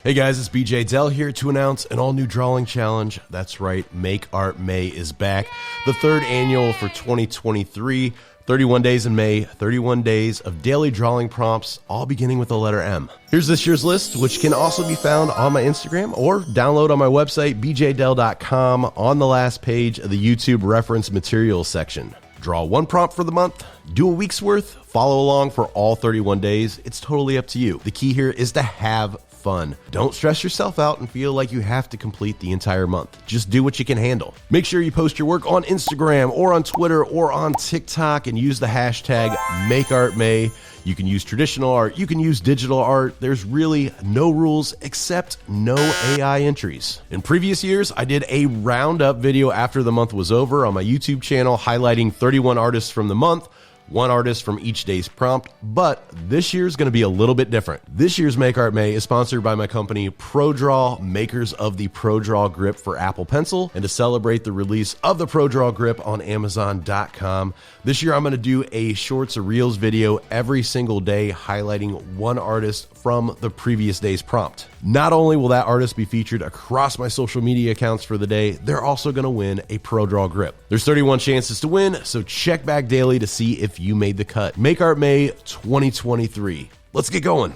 Hey guys, it's BeeJayDeL here to announce an all-new drawing challenge. That's right, Make Art May is back. The third annual for 2023. 31 days in May, 31 days of daily drawing prompts, all beginning with the letter M. Here's this year's list, which can also be found on my Instagram or download on my website, BeeJayDeL.com, on the last page of the YouTube reference materials section. Draw one prompt for the month, do a week's worth, follow along for all 31 days. It's totally up to you. The key here is to have fun. Don't stress yourself out and feel like you have to complete the entire month. Just do what you can handle. Make sure you post your work on Instagram or on Twitter or on TikTok and use the hashtag makeartmay. You can use traditional art, you can use digital art. There's really no rules except no AI entries. In previous years, I did a roundup video after the month was over on my YouTube channel highlighting 31 artists from the month, one artist from each day's prompt, but this year's going to be a little bit different. This year's Make Art May is sponsored by my company ProDraw, makers of the ProDraw grip for Apple Pencil, and to celebrate the release of the ProDraw grip on Amazon.com. This year I'm going to do a Shorts or Reels video every single day highlighting one artist from the previous day's prompt. Not only will that artist be featured across my social media accounts for the day, they're also going to win a ProDraw grip. There's 31 chances to win, so check back daily to see if you made the cut. Make Art May 2023. Let's get going.